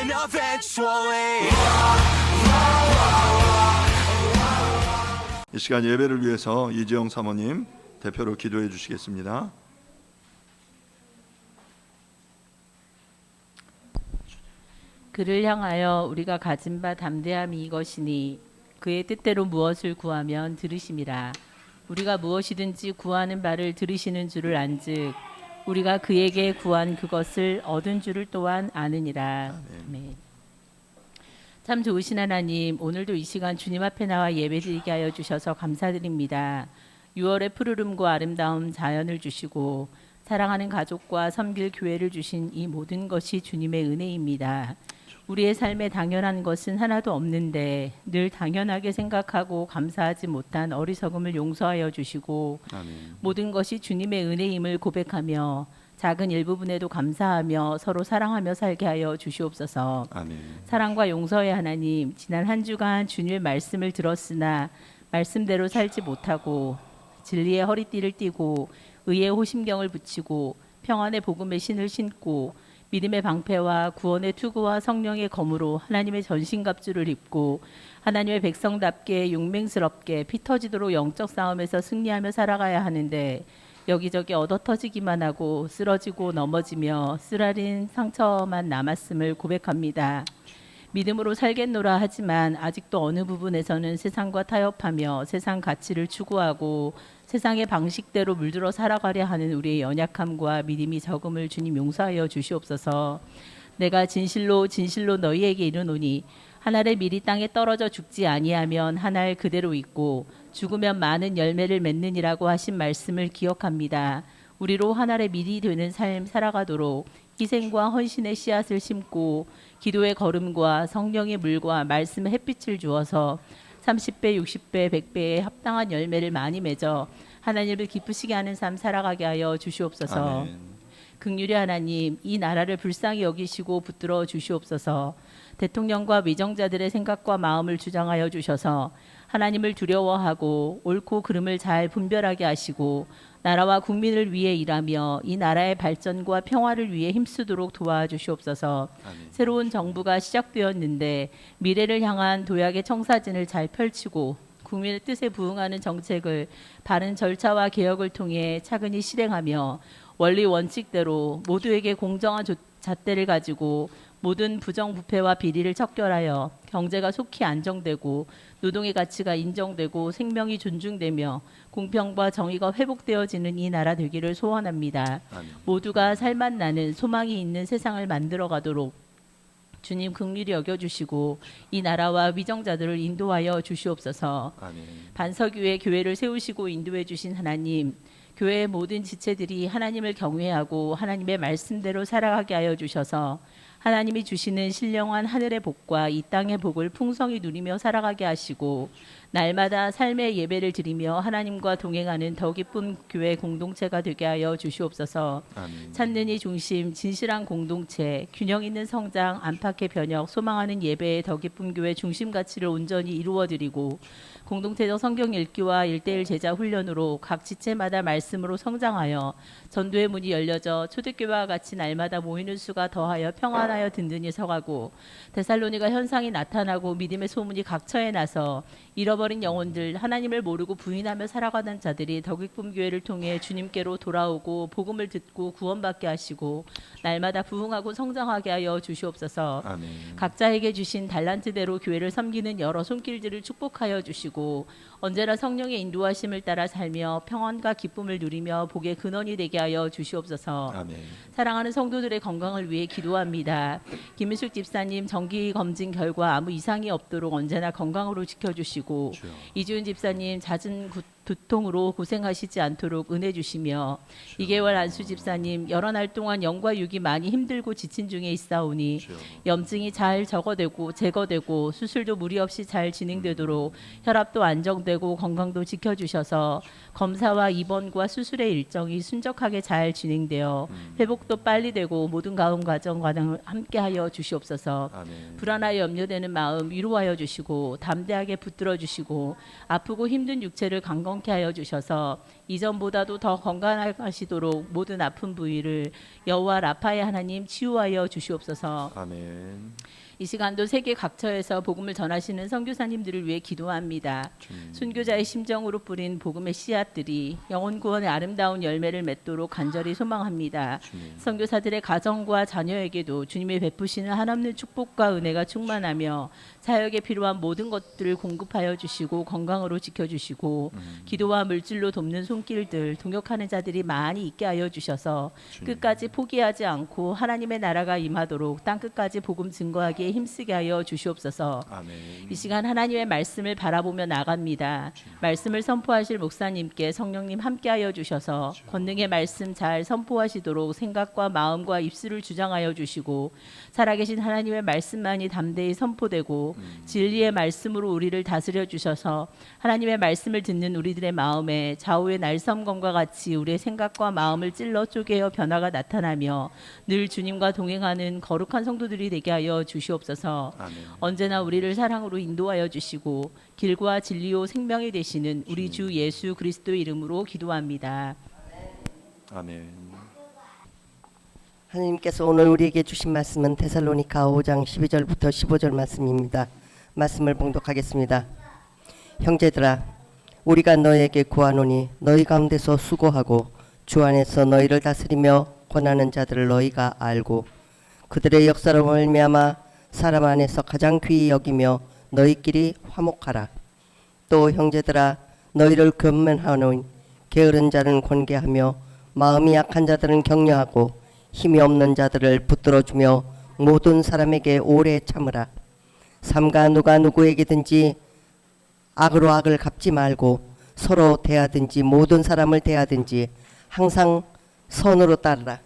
happen eventually. 이 시간 예배를 위해서 이지영 사모님 대표로 기도해 주시겠습니다. 그를 향하여 우리가 가진 바 담대함이 이것이니 그의 뜻대로 무엇을 구하면 들으심이라. 우리가 무엇이든지 구하는 바를 들으시는 줄을 안즉 우리가 그에게 구한 그것을 얻은 줄을 또한 아느니라. 아멘. 참 좋으신 하나님, 오늘도 이 시간 주님 앞에 나와 예배드리게 하여 주셔서 감사드립니다. 6월의 푸르름과 아름다움 자연을 주시고 사랑하는 가족과 섬길 교회를 주신 이 모든 것이 주님의 은혜입니다. 우리의 삶에 당연한 것은 하나도 없는데 늘 당연하게 생각하고 감사하지 못한 어리석음을 용서하여 주시고 아멘. 모든 것이 주님의 은혜임을 고백하며 작은 일부분에도 감사하며 서로 사랑하며 살게 하여 주시옵소서. 아멘. 사랑과 용서의 하나님, 지난 한 주간 주님의 말씀을 들었으나 말씀대로 살지 못하고 진리의 허리띠를 띠고 의의 호심경을 붙이고 평안의 복음의 신을 신고 믿음의 방패와 구원의 투구와 성령의 검으로 하나님의 전신갑주를 입고 하나님의 백성답게 용맹스럽게 피 터지도록 영적 싸움에서 승리하며 살아가야 하는데 여기저기 얻어터지기만 하고 쓰러지고 넘어지며 쓰라린 상처만 남았음을 고백합니다. 믿음으로 살겠노라 하지만 아직도 어느 부분에서는 세상과 타협하며 세상 가치를 추구하고 세상의 방식대로 물들어 살아가려 하는 우리의 연약함과 믿음이 적음을 주님 용서하여 주시옵소서. 내가 진실로 너희에게 이르노니 한 알의 밀이 땅에 떨어져 죽지 아니하면 한 알 그대로 있고 죽으면 많은 열매를 맺느니라고 하신 말씀을 기억합니다. 우리로 한 알의 밀이 되는 삶 살아가도록 희생과 헌신의 씨앗을 심고 기도의 걸음과 성령의 물과 말씀의 햇빛을 주어서 30배, 60배, 100배의 합당한 열매를 많이 맺어 하나님을 기쁘시게 하는 삶 살아가게 하여 주시옵소서. 아멘. 긍휼히 하나님, 이 나라를 불쌍히 여기시고 붙들어 주시옵소서. 대통령과 위정자들의 생각과 마음을 주장하여 주셔서 하나님을 두려워하고 옳고 그름을 잘 분별하게 하시고 나라와 국민을 위해 일하며 이 나라의 발전과 평화를 위해 힘쓰도록 도와주시옵소서. 아멘. 새로운 정부가 시작되었는데 미래를 향한 도약의 청사진을 잘 펼치고 국민의 뜻에 부응하는 정책을 바른 절차와 개혁을 통해 차근히 실행하며 원리 원칙대로 모두에게 공정한 잣대를 가지고 모든 부정부패와 비리를 척결하여 경제가 속히 안정되고 노동의 가치가 인정되고 생명이 존중되며 공평과 정의가 회복되어지는 이 나라 되기를 소원합니다. 아멘. 모두가 살맛 나는 소망이 있는 세상을 만들어 가도록 주님 긍휼히 여겨주시고 이 나라와 위정자들을 인도하여 주시옵소서. 아멘. 반석 위에 교회를 세우시고 인도해 주신 하나님, 교회의 모든 지체들이 하나님을 경외하고 하나님의 말씀대로 살아가게 하여 주셔서 하나님이 주시는 신령한 하늘의 복과 이 땅의 복을 풍성히 누리며 살아가게 하시고 날마다 삶의 예배를 드리며 하나님과 동행하는 더 기쁜 교회 공동체가 되게 하여 주시옵소서. 아멘. 찾는 이 중심, 진실한 공동체, 균형 있는 성장, 안팎의 변혁, 소망하는 예배의 더 기쁜 교회 중심 가치를 온전히 이루어드리고 공동체적 성경 읽기와 1:1 제자 훈련으로 각 지체마다 말씀으로 성장하여 전도의 문이 열려져 초대교회와 같이 날마다 모이는 수가 더하여 평안하여 든든히 서가고 데살로니가 현상이 나타나고 믿음의 소문이 각처에 나서 잃어버린 영혼들, 하나님을 모르고 부인하며 살아가는 자들이 더 기쁨 교회를 통해 주님께로 돌아오고 복음을 듣고 구원받게 하시고 날마다 부흥하고 성장하게 하여 주시옵소서. 아멘. 각자에게 주신 달란트대로 교회를 섬기는 여러 손길들을 축복하여 주시고 언제나 성령의 인도하심을 따라 살며 평안과 기쁨을 누리며 복의 근원이 되게 하여 주시옵소서. 아멘. 사랑하는 성도들의 건강을 위해 기도합니다. 김민숙 집사님 정기 검진 결과 아무 이상이 없도록 언제나 건강으로 지켜주시고 주여. 이주은 집사님 잦은 두통으로 고생하시지 않도록 은혜 주시며 이계월 안수 집사님 여러 날 동안 영과 육이 많이 힘들고 지친 중에 있사오니 주여. 염증이 잘 제거되고 수술도 무리 없이 잘 진행되도록 혈압도 안정되고 건강도 지켜주셔서 검사와 입원과 수술의 일정이 순적하게 잘 진행되어 회복도 빨리 되고 모든 가운 과정과 함께하여 주시옵소서. 아멘. 불안하여 염려되는 마음 위로하여 주시고 담대하게 붙들어 주시고 아프고 힘든 육체를 강건케 하여 주셔서 이전보다도 더 건강하시도록 모든 아픈 부위를 여호와 라파의 하나님 치유하여 주시옵소서. 아멘. 이 시간도 세계 각처에서 복음을 전하시는 선교사님들을 위해 기도합니다. 순교자의 심정으로 뿌린 복음의 씨앗들이 영혼 구원의 아름다운 열매를 맺도록 간절히 소망합니다. 선교사들의 가정과 자녀에게도 주님의 베푸시는 한없는 축복과 은혜가 충만하며 사역에 필요한 모든 것들을 공급하여 주시고 건강으로 지켜주시고 기도와 물질로 돕는 손길들 동역하는 자들이 많이 있게 하여 주셔서 끝까지 포기하지 않고 하나님의 나라가 임하도록 땅끝까지 복음 증거하기에 힘쓰게 하여 주시옵소서. 아멘. 이 시간 하나님의 말씀을 바라보며 나갑니다. 말씀을 선포하실 목사님께 성령님 함께하여 주셔서 권능의 말씀 잘 선포하시도록 생각과 마음과 입술을 주장하여 주시고 살아계신 하나님의 말씀만이 담대히 선포되고 진리의 말씀으로 우리를 다스려 주셔서 하나님의 말씀을 듣는 우리들의 마음에 좌우의 날섬검과 같이 우리의 생각과 마음을 찔러 쪼개어 변화가 나타나며 늘 주님과 동행하는 거룩한 성도들이 되게 하여 주시옵소서. 아멘. 언제나 우리를 사랑으로 인도하여 주시고 길과 진리요 생명이 되시는 우리 주 예수 그리스도의 이름으로 기도합니다. 아멘. 하나님께서 오늘 우리에게 주신 말씀은 데살로니가 5장 12절부터 15절 말씀입니다. 말씀을 봉독하겠습니다. 형제들아, 우리가 너에게 구하노니 너희 가운데서 수고하고 주 안에서 너희를 다스리며 권하는 자들을 너희가 알고 그들의 역사로 말미암아 사람 안에서 가장 귀히 여기며 너희끼리 화목하라. 또 형제들아, 너희를 권면하노니 게으른 자는 권계하며 마음이 약한 자들은 격려하고 힘이 없는 자들을 붙들어주며 모든 사람에게 오래 참으라. 삼가 누가 누구에게든지 악으로 악을 갚지 말고 서로 대하든지 모든 사람을 대하든지 항상 선으로 따르라.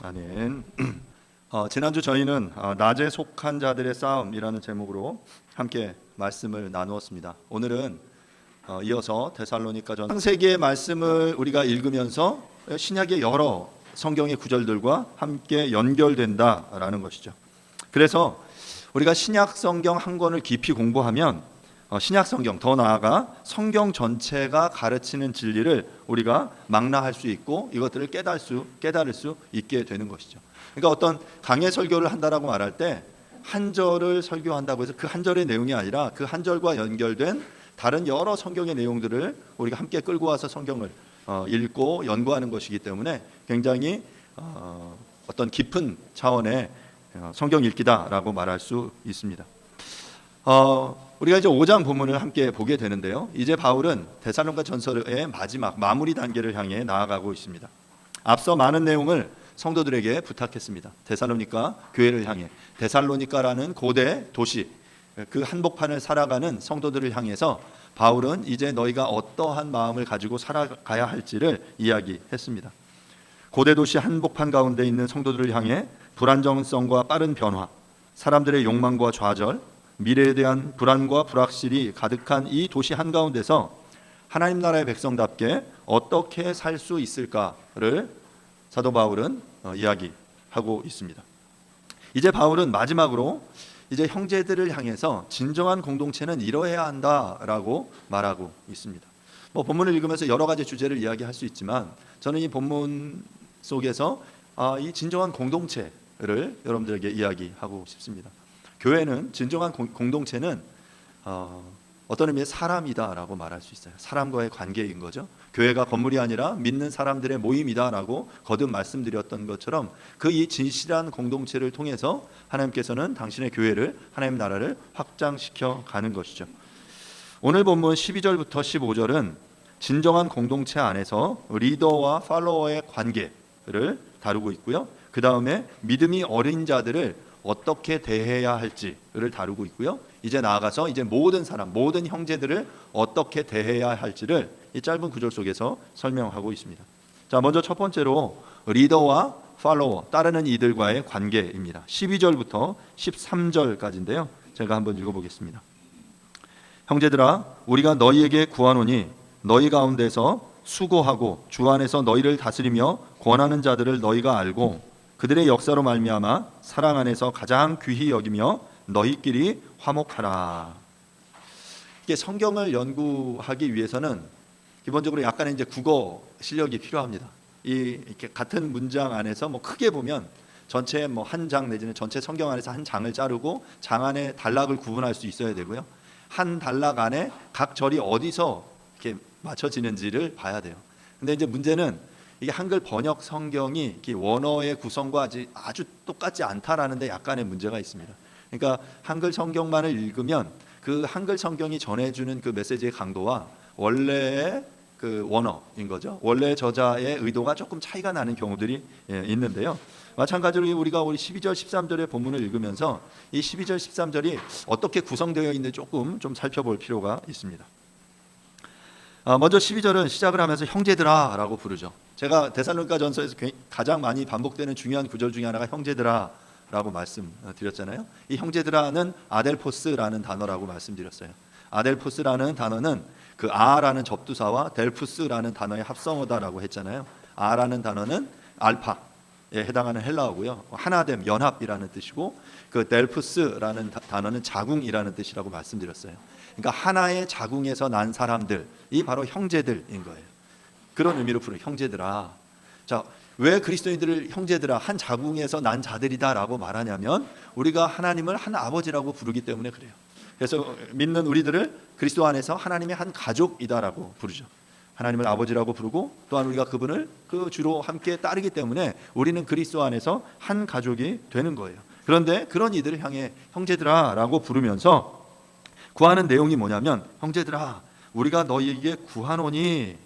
아멘. 지난주 저희는 낮에 속한 자들의 싸움이라는 제목으로 함께 말씀을 나누었습니다. 오늘은 이어서 데살로니가 전 창세기의 말씀을 우리가 읽으면서 신약의 여러 성경의 구절들과 함께 연결된다라는 것이죠. 그래서 우리가 신약 성경 한 권을 깊이 공부하면 신약 성경, 더 나아가 성경 전체가 가르치는 진리를 우리가 망라할 수 있고 이것들을 깨달을 수 있게 되는 것이죠. 그러니까 어떤 강해 설교를 한다라고 말할 때 한 절을 설교한다고 해서 그 한 절의 내용이 아니라 그 한 절과 연결된 다른 여러 성경의 내용들을 우리가 함께 끌고 와서 성경을 읽고 연구하는 것이기 때문에 굉장히 어떤 깊은 차원의 성경 읽기다라고 말할 수 있습니다. 우리가 이제 5장 본문을 함께 보게 되는데요. 이제 바울은 데살로니가 전서의 마지막 마무리 단계를 향해 나아가고 있습니다. 앞서 많은 내용을 성도들에게 부탁했습니다. 데살로니가 교회를 향해 데살로니가라는 고대 도시 그 한복판을 살아가는 성도들을 향해서 바울은 이제 너희가 어떠한 마음을 가지고 살아가야 할지를 이야기했습니다. 고대 도시 한복판 가운데 있는 성도들을 향해 불안정성과 빠른 변화, 사람들의 욕망과 좌절, 미래에 대한 불안과 불확실이 가득한 이 도시 한가운데서 하나님 나라의 백성답게 어떻게 살 수 있을까를 사도 바울은 이야기하고 있습니다. 이제 바울은 마지막으로 이제 형제들을 향해서 진정한 공동체는 이뤄야 한다라고 말하고 있습니다. 본문을 읽으면서 여러 가지 주제를 이야기할 수 있지만 저는 이 본문 속에서 이 진정한 공동체를 여러분들에게 이야기하고 싶습니다. 교회는 진정한 공동체는 어떤 의미의 사람이다라고 말할 수 있어요. 사람과의 관계인 거죠. 교회가 건물이 아니라 믿는 사람들의 모임이다라고 거듭 말씀드렸던 것처럼 그 이 진실한 공동체를 통해서 하나님께서는 당신의 교회를 하나님 나라를 확장시켜 가는 것이죠. 오늘 본문 12절부터 15절은 진정한 공동체 안에서 리더와 팔로워의 관계를 다루고 있고요. 그 다음에 믿음이 어린 자들을 어떻게 대해야 할지를 다루고 있고요. 이제 나아가서 이제 모든 사람, 모든 형제들을 어떻게 대해야 할지를 이 짧은 구절 속에서 설명하고 있습니다. 자, 먼저 첫 번째로 리더와 팔로워, 따르는 이들과의 관계입니다. 12절부터 13절까지인데요. 제가 한번 읽어보겠습니다. 형제들아, 우리가 너희에게 구하노니 너희 가운데서 수고하고 주 안에서 너희를 다스리며 권하는 자들을 너희가 알고 그들의 역사로 말미암아 사랑 안에서 가장 귀히 여기며 너희끼리 화목하라. 이게 성경을 연구하기 위해서는 기본적으로 약간의 이제 국어 실력이 필요합니다. 이렇게 같은 문장 안에서 뭐 크게 보면 전체 뭐 한 장 내지는 전체 성경 안에서 한 장을 자르고 장 안에 단락을 구분할 수 있어야 되고요. 한 단락 안에 각 절이 어디서 이렇게 맞춰지는지를 봐야 돼요. 근데 이제 문제는 이게 한글 번역 성경이 이렇게 원어의 구성과 아주 똑같지 않다라는 데 약간의 문제가 있습니다. 그러니까 한글 성경만을 읽으면 그 한글 성경이 전해주는 그 메시지의 강도와 원래의 그 원어인 거죠. 원래 저자의 의도가 조금 차이가 나는 경우들이 있는데요. 마찬가지로 우리가 우리 12절 13절의 본문을 읽으면서 이 12절 13절이 어떻게 구성되어 있는지 조금 좀 살펴볼 필요가 있습니다. 먼저 12절은 시작을 하면서 형제들아 라고 부르죠. 제가 데살로니가전서에서 가장 많이 반복되는 중요한 구절 중에 하나가 형제들아 라고 말씀드렸잖아요. 이 형제들아는 아델포스라는 단어라고 말씀드렸어요. 아델포스라는 단어는 그 아라는 접두사와 델푸스라는 단어의 합성어다라고 했잖아요. 아라는 단어는 알파에 해당하는 헬라어고요. 하나됨, 연합이라는 뜻이고 그 델푸스라는 단어는 자궁이라는 뜻이라고 말씀드렸어요. 그러니까 하나의 자궁에서 난 사람들이 바로 형제들인 거예요. 그런 의미로 부르는 형제들아. 자, 왜 그리스도인들을 형제들아, 한 자궁에서 난 자들이다라고 말하냐면 우리가 하나님을 한 아버지라고 부르기 때문에 그래요. 그래서 믿는 우리들을 그리스도 안에서 하나님의 한 가족이다라고 부르죠. 하나님을 아버지라고 부르고 또한 우리가 그분을 그 주로 함께 따르기 때문에 우리는 그리스도 안에서 한 가족이 되는 거예요. 그런데 그런 이들을 향해 형제들아라고 부르면서 구하는 내용이 뭐냐면 형제들아 우리가 너희에게 구하노니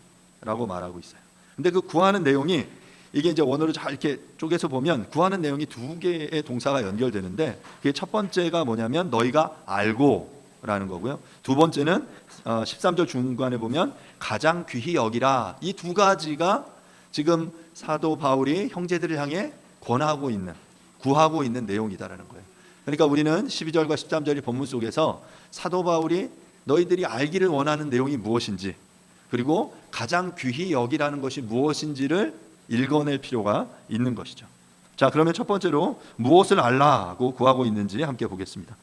라고 말하고 있어요. 근데 그 구하는 내용이 이게 이제 원어로 잘 이렇게 쪼개서 보면 구하는 내용이 두 개의 동사가 연결되는데 그게 첫 번째가 뭐냐면 너희가 알고라는 거고요. 두 번째는 13절 중간에 보면 가장 귀히 여기라. 이 두 가지가 지금 사도 바울이 형제들을 향해 권하고 있는 구하고 있는 내용이다라는 거예요. 그러니까 우리는 12절과 13절의 본문 속에서 사도 바울이 너희들이 알기를 원하는 내용이 무엇인지 그리고 가장 귀히 여기라는 것이 무엇인지를 읽어낼 필요가 있는 것이죠. 자, 그러면 첫 번째로 무엇을 알라고 구하고 있는지 함께 보겠습니다.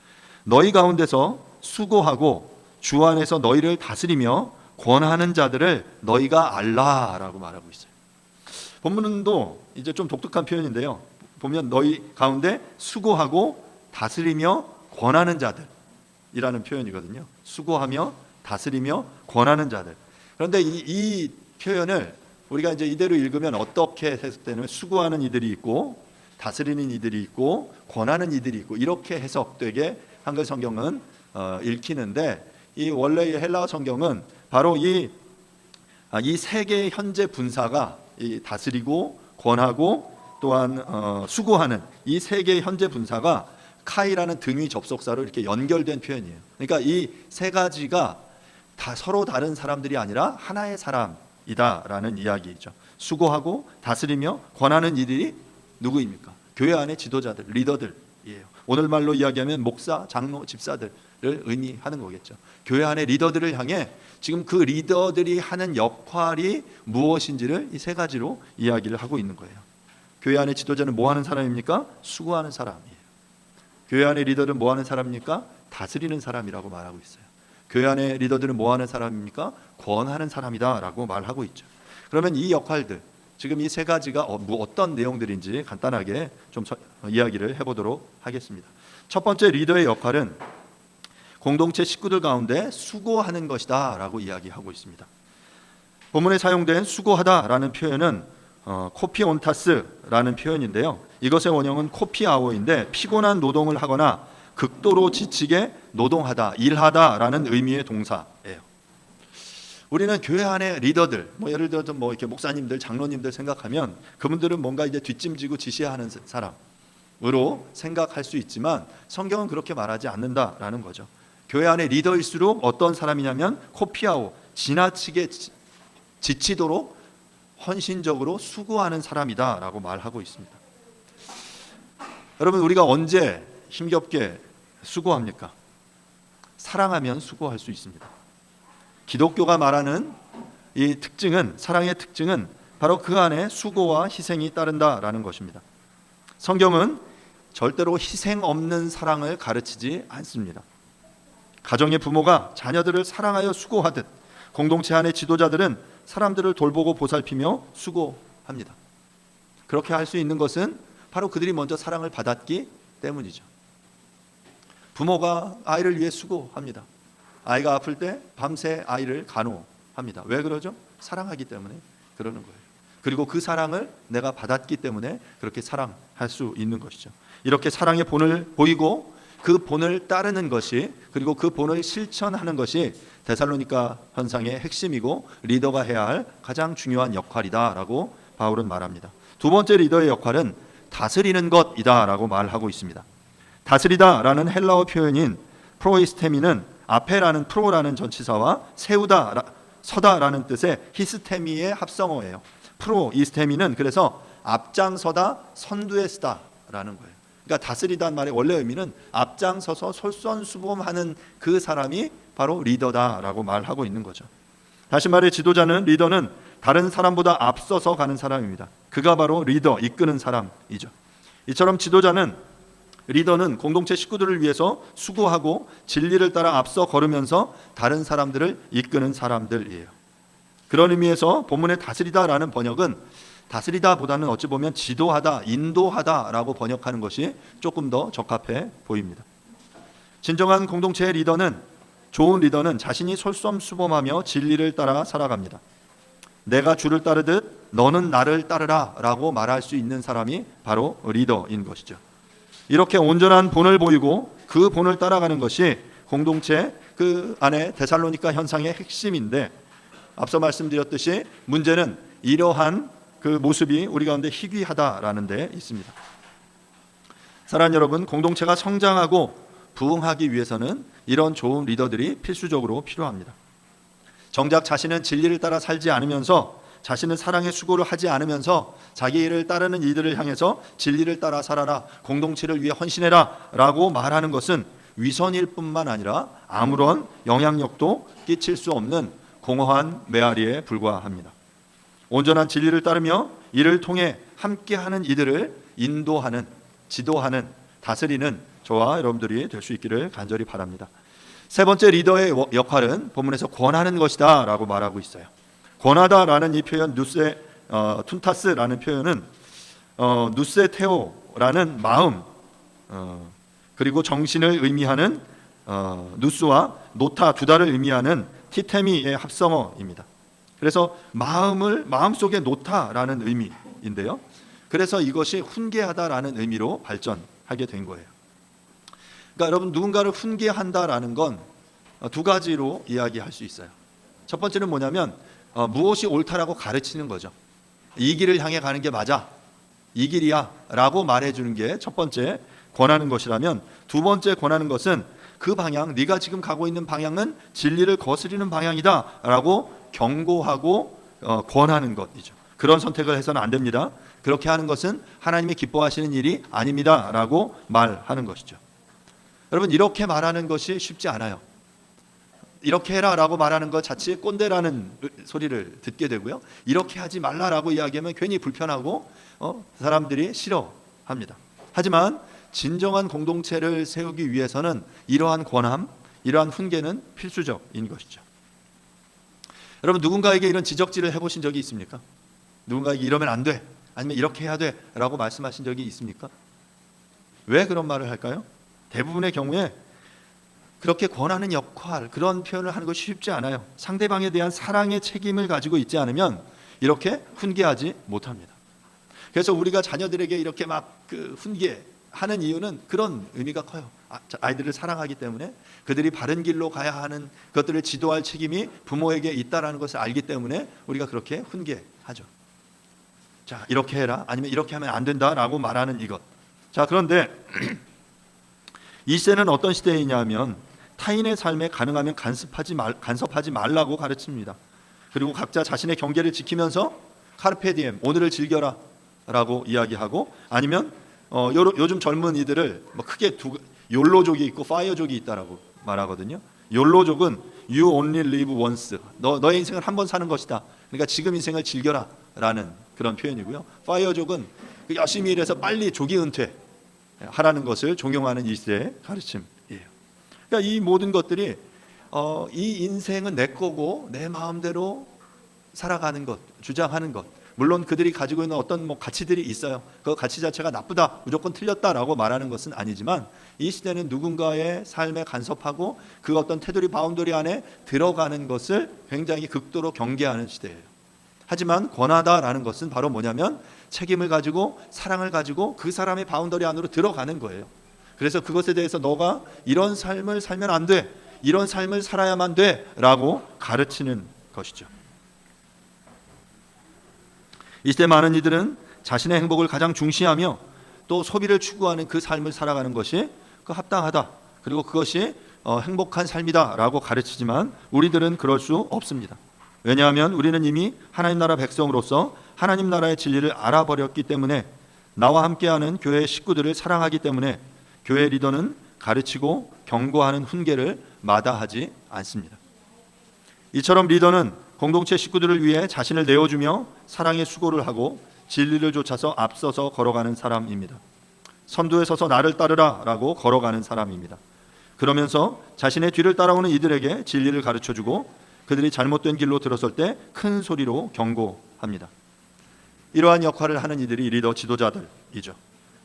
너희 가운데서 수고하고 주 안에서 너희를 다스리며 권하는 자들을 너희가 알라라고 말하고 있어요. 본문도 이제 좀 독특한 표현인데요. 보면 너희 가운데 수고하고 다스리며 권하는 자들이라는 표현이거든요. 수고하며 다스리며 권하는 자들. 그런데 이 표현을 우리가 이제 이대로 읽으면 어떻게 해석되냐면 수고하는 이들이 있고 다스리는 이들이 있고 권하는 이들이 있고 이렇게 해석되게 한글 성경은 읽히는데 이 원래의 헬라어 성경은 바로 이 세 개의 현재 분사가 이 다스리고 권하고 또한 수고하는 이 세 개의 현재 분사가 카이라는 등위 접속사로 이렇게 연결된 표현이에요. 그러니까 이 세 가지가 다 서로 다른 사람들이 아니라 하나의 사람이다라는 이야기이죠. 수고하고 다스리며 권하는 이들이 누구입니까? 교회 안의 지도자들, 리더들이에요. 오늘 말로 이야기하면 목사, 장로, 집사들을 의미하는 거겠죠. 교회 안의 리더들을 향해 지금 그 리더들이 하는 역할이 무엇인지를 이 세 가지로 이야기를 하고 있는 거예요. 교회 안의 지도자는 뭐 하는 사람입니까? 수고하는 사람이에요. 교회 안의 리더는 뭐 하는 사람입니까? 다스리는 사람이라고 말하고 있어요. 교회 안의 리더들은 뭐 하는 사람입니까? 권하는 사람이다라고 말하고 있죠. 그러면 이 역할들, 지금 이 세 가지가 어떤 내용들인지 간단하게 좀 이야기를 해보도록 하겠습니다. 첫 번째 리더의 역할은 공동체 식구들 가운데 수고하는 것이다 라고 이야기하고 있습니다. 본문에 사용된 수고하다라는 표현은 코피온타스라는 표현인데요. 이것의 원형은 코피아오인데 피곤한 노동을 하거나 극도로 지치게 노동하다, 일하다라는 의미의 동사예요. 우리는 교회 안에 리더들, 예를 들어서 이렇게 목사님들, 장로님들 생각하면 그분들은 뭔가 이제 뒷짐지고 지시하는 사람으로 생각할 수 있지만 성경은 그렇게 말하지 않는다라는 거죠. 교회 안에 리더일수록 어떤 사람이냐면 코피아오, 지나치게 지치도록 헌신적으로 수고하는 사람이다라고 말하고 있습니다. 여러분, 우리가 언제 힘겹게 수고합니까? 사랑하면 수고할 수 있습니다. 기독교가 말하는 이 특징은, 사랑의 특징은 바로 그 안에 수고와 희생이 따른다라는 것입니다. 성경은 절대로 희생 없는 사랑을 가르치지 않습니다. 가정의 부모가 자녀들을 사랑하여 수고하듯 공동체 안의 지도자들은 사람들을 돌보고 보살피며 수고합니다. 그렇게 할 수 있는 것은 바로 그들이 먼저 사랑을 받았기 때문이죠. 부모가 아이를 위해 수고합니다. 아이가 아플 때 밤새 아이를 간호합니다. 왜 그러죠? 사랑하기 때문에 그러는 거예요. 그리고 그 사랑을 내가 받았기 때문에 그렇게 사랑할 수 있는 것이죠. 이렇게 사랑의 본을 보이고 그 본을 따르는 것이, 그리고 그 본을 실천하는 것이 데살로니가 현상의 핵심이고 리더가 해야 할 가장 중요한 역할이다라고 바울은 말합니다. 두 번째 리더의 역할은 다스리는 것이다라고 말하고 있습니다. 다스리다라는 헬라어 표현인 프로이스테미는 앞에라는 프로라는 전치사와 세우다, 서다라는 뜻의 히스테미의 합성어예요. 프로이스테미는 그래서 앞장서다, 선두에 쓰다라는 거예요. 그러니까 다스리다는 말의 원래 의미는 앞장서서 솔선수범하는 그 사람이 바로 리더다라고 말하고 있는 거죠. 다시 말해 지도자는, 리더는 다른 사람보다 앞서서 가는 사람입니다. 그가 바로 리더, 이끄는 사람이죠. 이처럼 지도자는, 리더는 공동체 식구들을 위해서 수고하고 진리를 따라 앞서 걸으면서 다른 사람들을 이끄는 사람들이에요. 그런 의미에서 본문의 다스리다라는 번역은 다스리다보다는 어찌 보면 지도하다, 인도하다라고 번역하는 것이 조금 더 적합해 보입니다. 진정한 공동체의 리더는, 좋은 리더는 자신이 솔선수범하며 진리를 따라 살아갑니다. 내가 주를 따르듯 너는 나를 따르라 라고 말할 수 있는 사람이 바로 리더인 것이죠. 이렇게 온전한 본을 보이고 그 본을 따라가는 것이 공동체 그 안에 데살로니가 현상의 핵심인데, 앞서 말씀드렸듯이 문제는 이러한 그 모습이 우리 가운데 희귀하다라는 데 있습니다. 사랑하는 여러분, 공동체가 성장하고 부흥하기 위해서는 이런 좋은 리더들이 필수적으로 필요합니다. 정작 자신은 진리를 따라 살지 않으면서, 자신은 사랑의 수고를 하지 않으면서 자기 일을 따르는 이들을 향해서 진리를 따라 살아라, 공동체를 위해 헌신해라 라고 말하는 것은 위선일 뿐만 아니라 아무런 영향력도 끼칠 수 없는 공허한 메아리에 불과합니다. 온전한 진리를 따르며 이를 통해 함께하는 이들을 인도하는, 지도하는, 다스리는 저와 여러분들이 될 수 있기를 간절히 바랍니다. 세 번째 리더의 역할은 본문에서 권하는 것이다 라고 말하고 있어요. 권하다라는 이 표현, 누세 툰타스라는 표현은 누세테오라는 마음, 그리고 정신을 의미하는 누스와 노타, 두다를 의미하는 티테미의 합성어입니다. 그래서 마음속에 놓다라는 의미인데요. 그래서 이것이 훈계하다라는 의미로 발전하게 된 거예요. 그러니까 여러분, 누군가를 훈계한다라는 건 두 가지로 이야기할 수 있어요. 첫 번째는 뭐냐면 무엇이 옳다라고 가르치는 거죠. 이 길을 향해 가는 게 맞아, 이 길이야 라고 말해주는 게 첫 번째 권하는 것이라면, 두 번째 권하는 것은 그 방향, 네가 지금 가고 있는 방향은 진리를 거스리는 방향이다 라고 경고하고 권하는 것이죠. 그런 선택을 해서는 안 됩니다. 그렇게 하는 것은 하나님이 기뻐하시는 일이 아닙니다 라고 말하는 것이죠. 여러분, 이렇게 말하는 것이 쉽지 않아요. 이렇게 해라 라고 말하는 것 자체에 꼰대라는 소리를 듣게 되고요, 이렇게 하지 말라라고 이야기하면 괜히 불편하고 사람들이 싫어합니다. 하지만 진정한 공동체를 세우기 위해서는 이러한 권함, 이러한 훈계는 필수적인 것이죠. 여러분, 누군가에게 이런 지적질을 해보신 적이 있습니까? 누군가에게 이러면 안 돼, 아니면 이렇게 해야 돼 라고 말씀하신 적이 있습니까? 왜 그런 말을 할까요? 대부분의 경우에 그렇게 권하는 역할, 그런 표현을 하는 것이 쉽지 않아요. 상대방에 대한 사랑의 책임을 가지고 있지 않으면 이렇게 훈계하지 못합니다. 그래서 우리가 자녀들에게 이렇게 막 훈계하는 이유는 그런 의미가 커요. 아이들을 사랑하기 때문에, 그들이 바른 길로 가야 하는 것들을 지도할 책임이 부모에게 있다라는 것을 알기 때문에 우리가 그렇게 훈계하죠. 자, 이렇게 해라, 아니면 이렇게 하면 안 된다라고 말하는 이것. 자, 그런데 이 시대는 어떤 시대이냐면 타인의 삶에 가능하면 간섭하지 말라고 가르칩니다. 그리고 각자 자신의 경계를 지키면서 카르페 디엠, 오늘을 즐겨라 라고 이야기하고, 아니면 요즘 젊은이들을 크게 욜로족이 있고 파이어족이 있다라고 말하거든요. 욜로족은 You only live once, 너의 인생을 한 번 사는 것이다, 그러니까 지금 인생을 즐겨라 라는 그런 표현이고요. 파이어족은 열심히 일해서 빨리 조기 은퇴하라는 것을 종용하는 이 시대의 가르침이에요. 그러니까 이 모든 것들이 이 인생은 내 거고 내 마음대로 살아가는 것, 주장하는 것, 물론 그들이 가지고 있는 어떤 가치들이 있어요. 그 가치 자체가 나쁘다, 무조건 틀렸다라고 말하는 것은 아니지만 이 시대는 누군가의 삶에 간섭하고 그 어떤 테두리 바운더리 안에 들어가는 것을 굉장히 극도로 경계하는 시대예요. 하지만 권하다라는 것은 바로 뭐냐면 책임을 가지고 사랑을 가지고 그 사람의 바운더리 안으로 들어가는 거예요. 그래서 그것에 대해서 너가 이런 삶을 살면 안 돼, 이런 삶을 살아야만 돼 라고 가르치는 것이죠. 이 시대 많은 이들은 자신의 행복을 가장 중시하며 또 소비를 추구하는 그 삶을 살아가는 것이 합당하다, 그리고 그것이 행복한 삶이다 라고 가르치지만 우리들은 그럴 수 없습니다. 왜냐하면 우리는 이미 하나님 나라 백성으로서 하나님 나라의 진리를 알아버렸기 때문에, 나와 함께하는 교회의 식구들을 사랑하기 때문에 교회 리더는 가르치고 경고하는 훈계를 마다하지 않습니다. 이처럼 리더는 공동체 식구들을 위해 자신을 내어주며 사랑의 수고를 하고 진리를 쫓아서 앞서서 걸어가는 사람입니다. 선두에 서서 나를 따르라 라고 걸어가는 사람입니다. 그러면서 자신의 뒤를 따라오는 이들에게 진리를 가르쳐주고 그들이 잘못된 길로 들어설 때 큰 소리로 경고합니다. 이러한 역할을 하는 이들이 리더 지도자들이죠.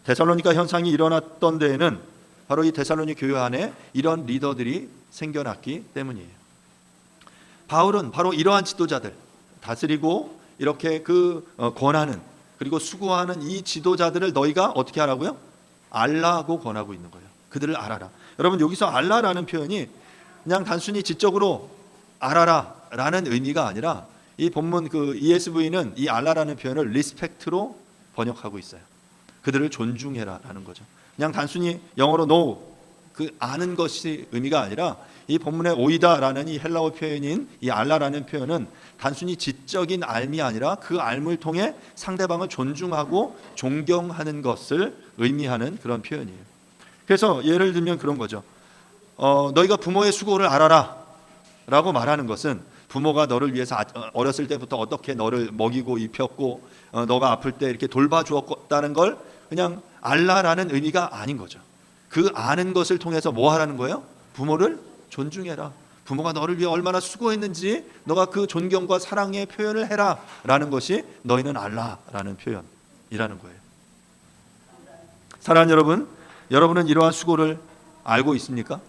데살로니가 현상이 일어났던 데에는 바로 이 데살로니 교회 안에 이런 리더들이 생겨났기 때문이에요. 바울은 바로 이러한 지도자들, 다스리고 이렇게 권하는, 그리고 수고하는 이 지도자들을 너희가 어떻게 하라고요? 알라고 권하고 있는 거예요. 그들을 알아라. 여러분, 여기서 알라라는 표현이 그냥 단순히 지적으로 알아라 라는 의미가 아니라 이 본문 ESV는 이 알라라는 표현을 리스펙트로 번역하고 있어요. 그들을 존중해라 라는 거죠. 그냥 단순히 영어로 know, 아는 것이 의미가 아니라 이 본문의 오이다라는 이 헬라어 표현인 이 알라라는 표현은 단순히 지적인 알미 아니라 그 알을 통해 상대방을 존중하고 존경하는 것을 의미하는 그런 표현이에요. 그래서 예를 들면 그런 거죠. 너희가 부모의 수고를 알아라 라고 말하는 것은 부모가 너를 위해서 어렸을 때부터 어떻게 너를 먹이고 입혔고 너가 아플 때 이렇게 돌봐주었다는 걸 그냥 알라라는 의미가 아닌 거죠. 그 아는 것을 통해서 뭐 하라는 거예요? 부모를 존중해라. 부모가 너를 위해 얼마나 수고했는지 너가 그 존경과 사랑의 표현을 해라 라는 것이 너희는 알라라는 표현이라는 거예요. 사랑하는 여러분, 여러분은 이러한 수고를 알고 있습니까?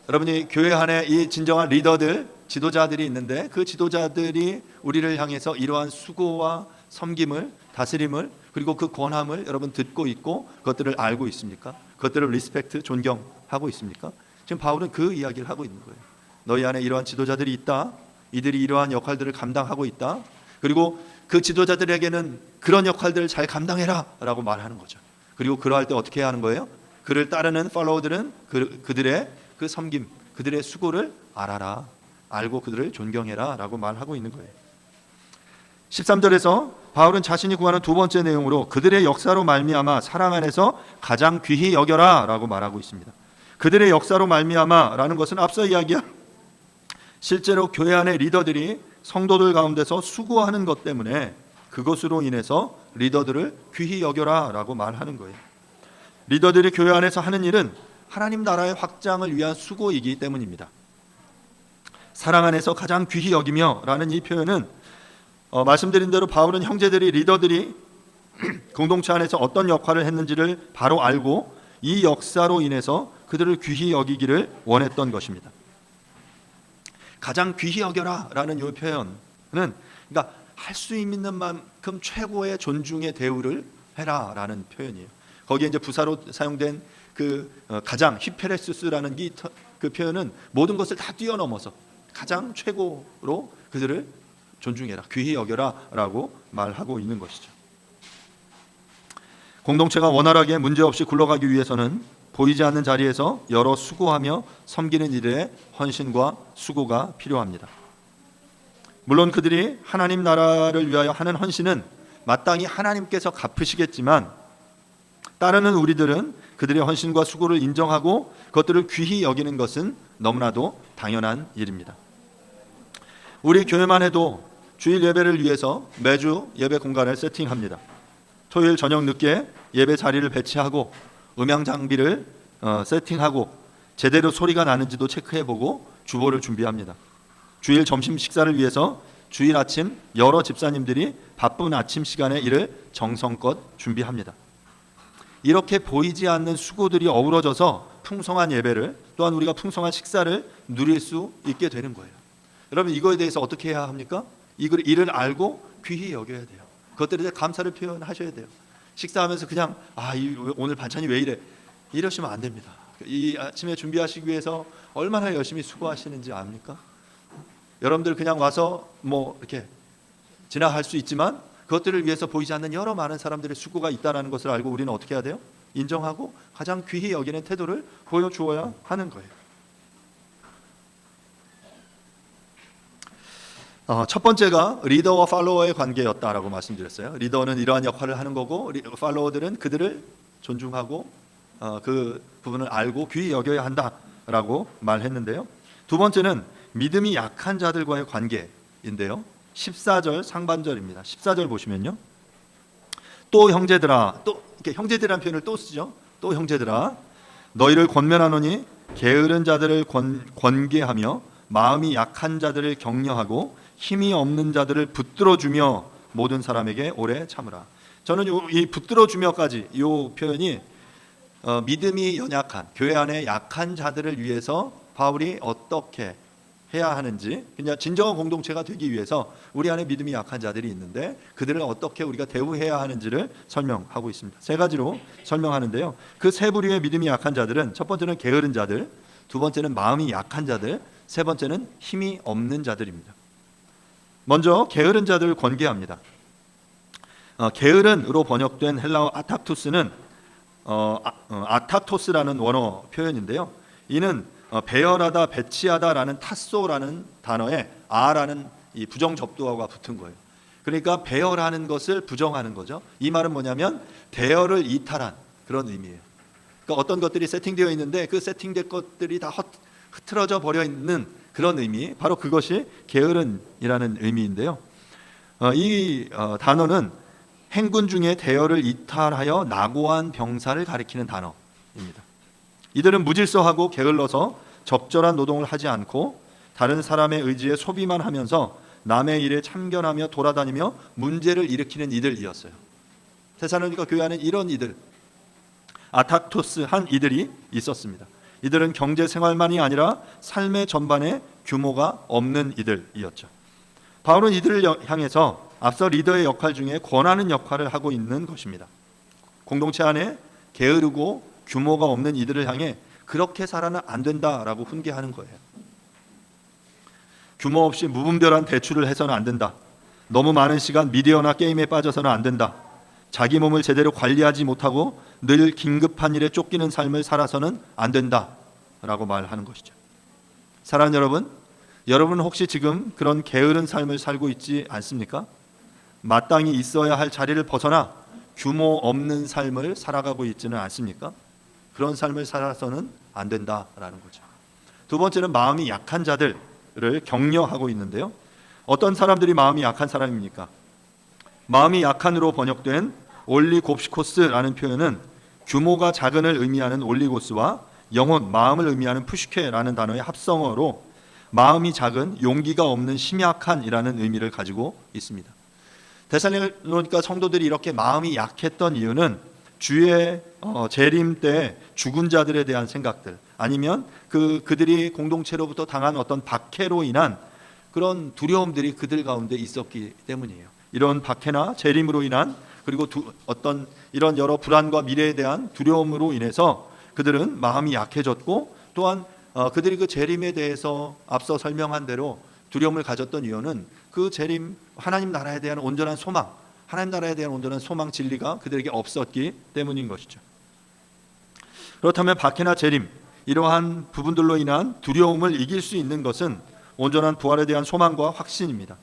여러분이 교회 안에 이 진정한 리더들, 지도자들이 있는데 그 지도자들이 우리를 향해서 이러한 수고와 섬김을, 다스림을, 그리고 그 권함을 여러분 듣고 있고 그것들을 알고 있습니까? 그것들을 리스펙트, 존경하고 있습니까? 지금 바울은 그 이야기를 하고 있는 거예요. 너희 안에 이러한 지도자들이 있다. 이들이 이러한 역할들을 감당하고 있다. 그리고 그 지도자들에게는 그런 역할들을 잘 감당해라 라고 말하는 거죠. 그리고 그러할 때 어떻게 해야 하는 거예요? 그를 따르는 팔로워들은 그들의 그 섬김, 그들의 수고를 알아라, 알고 그들을 존경해라 라고 말하고 있는 거예요. 13절에서 바울은 자신이 구하는 두 번째 내용으로 그들의 역사로 말미암아 사랑 안에서 가장 귀히 여겨라 라고 말하고 있습니다. 그들의 역사로 말미암아 라는 것은 앞서 이야기한 실제로 교회 안의 리더들이 성도들 가운데서 수고하는 것 때문에 그것으로 인해서 리더들을 귀히 여겨라 라고 말하는 거예요. 리더들이 교회 안에서 하는 일은 하나님 나라의 확장을 위한 수고이기 때문입니다. 사랑 안에서 가장 귀히 여기며 라는 이 표현은 말씀드린 대로 바울은 형제들이, 리더들이 공동체 안에서 어떤 역할을 했는지를 바로 알고 이 역사로 인해서 그들을 귀히 여기기를 원했던 것입니다. 가장 귀히 여겨라 라는 이 표현은 그러니까 할 수 있는 만큼 최고의 존중의 대우를 해라 라는 표현이에요. 거기에 이제 부사로 사용된 가장 히페레수스라는 그 표현은 모든 것을 다 뛰어넘어서 가장 최고로 그들을 존중해라, 귀히 여겨라 라고 말하고 있는 것이죠. 공동체가 원활하게 문제없이 굴러가기 위해서는 보이지 않는 자리에서 여러 수고하며 섬기는 일에 헌신과 수고가 필요합니다. 물론 그들이 하나님 나라를 위하여 하는 헌신은 마땅히 하나님께서 갚으시겠지만 따르는 우리들은 그들의 헌신과 수고를 인정하고 그것들을 귀히 여기는 것은 너무나도 당연한 일입니다. 우리 교회만 해도 주일 예배를 위해서 매주 예배 공간을 세팅합니다. 토요일 저녁 늦게 예배 자리를 배치하고 음향 장비를 세팅하고 제대로 소리가 나는지도 체크해보고 주보를 준비합니다. 주일 점심 식사를 위해서 주일 아침 여러 집사님들이 바쁜 아침 시간에 이를 정성껏 준비합니다. 이렇게 보이지 않는 수고들이 어우러져서 풍성한 예배를, 또한 우리가 풍성한 식사를 누릴 수 있게 되는 거예요. 여러분, 이거에 대해서 어떻게 해야 합니까? 이를 알고 귀히 여겨야 돼요. 그것들에 대해 감사를 표현하셔야 돼요. 식사하면서 그냥 오늘 반찬이 왜 이래, 이러시면 안 됩니다. 이 아침에 준비하시기 위해서 얼마나 열심히 수고하시는지 압니까? 여러분들 그냥 와서 뭐 이렇게 지나갈 수 있지만 그것들을 위해서 보이지 않는 여러 많은 사람들의 수고가 있다는 것을 알고 우리는 어떻게 해야 돼요? 인정하고 가장 귀히 여기는 태도를 보여주어야 하는 거예요. 첫 번째가 리더와 팔로워의 관계였다라고 말씀드렸어요. 리더는 이러한 역할을 하는 거고, 팔로워들은 그들을 존중하고 그 부분을 알고 귀히 여겨야 한다라고 말했는데요. 두 번째는 믿음이 약한 자들과의 관계인데요. 14절 상반절입니다. 14절 보시면요. 또 형제들아, 또 이렇게 형제들이라는 표현을 또 쓰죠. 또 형제들아, 너희를 권면하노니 게으른 자들을 권계하며 마음이 약한 자들을 격려하고 힘이 없는 자들을 붙들어주며 모든 사람에게 오래 참으라. 저는 이 붙들어주며까지 이 표현이 믿음이 연약한, 교회 안에 약한 자들을 위해서 바울이 어떻게 해야 하는지, 그냥 진정한 공동체가 되기 위해서 우리 안에 믿음이 약한 자들이 있는데 그들을 어떻게 우리가 대우해야 하는지를 설명하고 있습니다. 세 가지로 설명하는데요. 그 세 부류의 믿음이 약한 자들은, 첫 번째는 게으른 자들, 두 번째는 마음이 약한 자들, 세 번째는 힘이 없는 자들입니다. 먼저 게으른 자들을 권계합니다. 게으른으로 번역된 헬라어 아탁투스는 아타토스라는 원어 표현인데요. 이는 배열하다, 배치하다라는 타소라는 단어에 아라는 이 부정 접두어가 붙은 거예요. 그러니까 배열하는 것을 부정하는 거죠. 이 말은 뭐냐면 대열을 이탈한 그런 의미예요. 그러니까 어떤 것들이 세팅되어 있는데 그 세팅된 것들이 다 흐트러져 버려 있는 그런 의미, 바로 그것이 게으른이라는 의미인데요. 이 단어는 행군 중에 대열을 이탈하여 낙오한 병사를 가리키는 단어입니다. 이들은 무질서하고 게을러서 적절한 노동을 하지 않고 다른 사람의 의지에 소비만 하면서 남의 일에 참견하며 돌아다니며 문제를 일으키는 이들이었어요. 데살로니가 교회 안에 이런 이들, 아타토스한 이들이 있었습니다. 이들은 경제 생활만이 아니라 삶의 전반에 규모가 없는 이들이었죠. 바울은 이들을 향해서 앞서 리더의 역할 중에 권하는 역할을 하고 있는 것입니다. 공동체 안에 게으르고 규모가 없는 이들을 향해 그렇게 살아는 안 된다라고 훈계하는 거예요. 규모 없이 무분별한 대출을 해서는 안 된다. 너무 많은 시간 미디어나 게임에 빠져서는 안 된다. 자기 몸을 제대로 관리하지 못하고 늘 긴급한 일에 쫓기는 삶을 살아서는 안 된다라고 말하는 것이죠. 사랑하는 여러분, 여러분은 혹시 지금 그런 게으른 삶을 살고 있지 않습니까? 마땅히 있어야 할 자리를 벗어나 규모 없는 삶을 살아가고 있지는 않습니까? 그런 삶을 살아서는 안 된다라는 거죠. 두 번째는 마음이 약한 자들을 격려하고 있는데요. 어떤 사람들이 마음이 약한 사람입니까? 마음이 약한으로 번역된 올리곱시코스라는 표현은 규모가 작은을 의미하는 올리고스와 영혼, 마음을 의미하는 푸시케라는 단어의 합성어로 마음이 작은, 용기가 없는, 심약한이라는 의미를 가지고 있습니다. 데살로니가 성도들이 이렇게 마음이 약했던 이유는 주의 재림 때 죽은 자들에 대한 생각들, 아니면 그들이 공동체로부터 당한 어떤 박해로 인한 그런 두려움들이 그들 가운데 있었기 때문이에요. 이런 박해나 재림으로 인한, 그리고 어떤 이런 여러 불안과 미래에 대한 두려움으로 인해서 그들은 마음이 약해졌고, 또한 그들이 그 재림에 대해서 앞서 설명한 대로 두려움을 가졌던 이유는 그 재림, 하나님 나라에 대한 온전한 소망, 하나님 나라에 대한 온전한 소망, 진리가 그들에게 없었기 때문인 것이죠. 그렇다면 박해나 재림, 이러한 부분들로 인한 두려움을 이길 수 있는 것은 온전한 부활에 대한 소망과 확신입니다.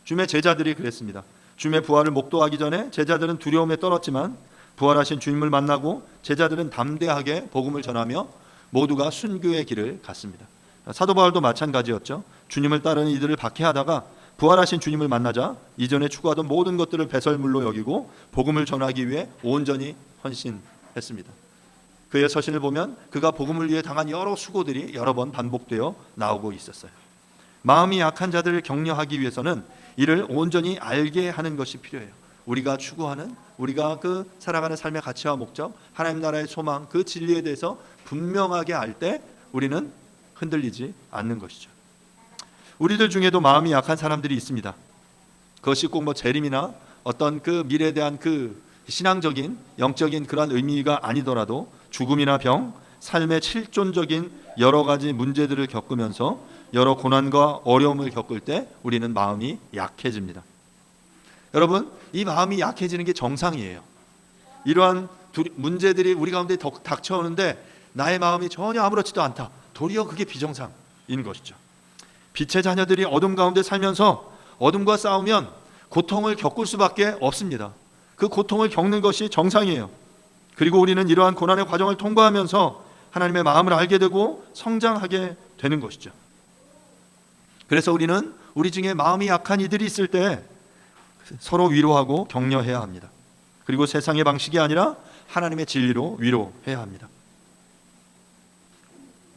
주님의 제자들이 그랬습니다. 주님의 부활을 목도하기 전에 제자들은 두려움에 떨었지만 부활하신 주님을 만나고 제자들은 담대하게 복음을 전하며 모두가 순교의 길을 갔습니다. 사도 바울도 마찬가지였죠. 주님을 따르는 이들을 박해하다가 부활하신 주님을 만나자 이전에 추구하던 모든 것들을 배설물로 여기고 복음을 전하기 위해 온전히 헌신했습니다. 그의 서신을 보면 그가 복음을 위해 당한 여러 수고들이 여러 번 반복되어 나오고 있었어요. 마음이 약한 자들을 격려하기 위해서는 이를 온전히 알게 하는 것이 필요해요. 우리가 추구하는, 우리가 그 살아가는 삶의 가치와 목적, 하나님 나라의 소망, 그 진리에 대해서 분명하게 알 때 우리는 흔들리지 않는 것이죠. 우리들 중에도 마음이 약한 사람들이 있습니다. 그것이 꼭 뭐 재림이나 어떤 그 미래에 대한 그 신앙적인 영적인 그런 의미가 아니더라도 죽음이나 병, 삶의 실존적인 여러 가지 문제들을 겪으면서 여러 고난과 어려움을 겪을 때 우리는 마음이 약해집니다. 여러분, 이 마음이 약해지는 게 정상이에요. 이러한 문제들이 우리 가운데 닥쳐오는데 나의 마음이 전혀 아무렇지도 않다. 도리어 그게 비정상인 것이죠. 빛의 자녀들이 어둠 가운데 살면서 어둠과 싸우면 고통을 겪을 수밖에 없습니다. 그 고통을 겪는 것이 정상이에요. 그리고 우리는 이러한 고난의 과정을 통과하면서 하나님의 마음을 알게 되고 성장하게 되는 것이죠. 그래서 우리는 우리 중에 마음이 약한 이들이 있을 때 서로 위로하고 격려해야 합니다. 그리고 세상의 방식이 아니라 하나님의 진리로 위로해야 합니다.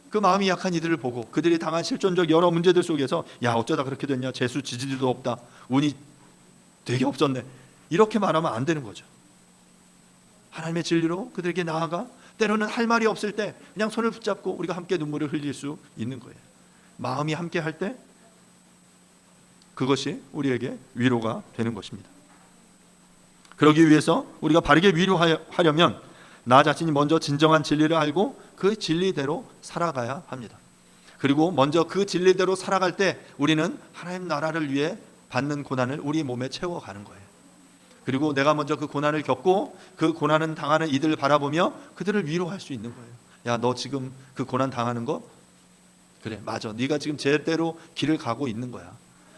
그 마음이 약한 이들을 보고 그들이 당한 실존적 여러 문제들 속에서 야 어쩌다 그렇게 됐냐, 재수 지지리도 없다, 운이 되게 없었네, 이렇게 말하면 안 되는 거죠. 하나님의 진리로 그들에게 나아가 때로는 할 말이 없을 때 그냥 손을 붙잡고 우리가 함께 눈물을 흘릴 수 있는 거예요. 마음이 함께 할 때 그것이 우리에게 위로가 되는 것입니다. 그러기 위해서 우리가 바르게 위로하려면 나 자신이 먼저 진정한 진리를 알고 그 진리대로 살아가야 합니다. 그리고 먼저 그 진리대로 살아갈 때 우리는 하나님 나라를 위해 받는 고난을 우리 몸에 채워가는 거예요. 그리고 내가 먼저 그 고난을 겪고 그 고난을 당하는 이들을 바라보며 그들을 위로할 수 있는 거예요. 야, 너 지금 그 고난 당하는 거 그래, 맞아, 네가 지금 제대로 길을 가고 있는 거야.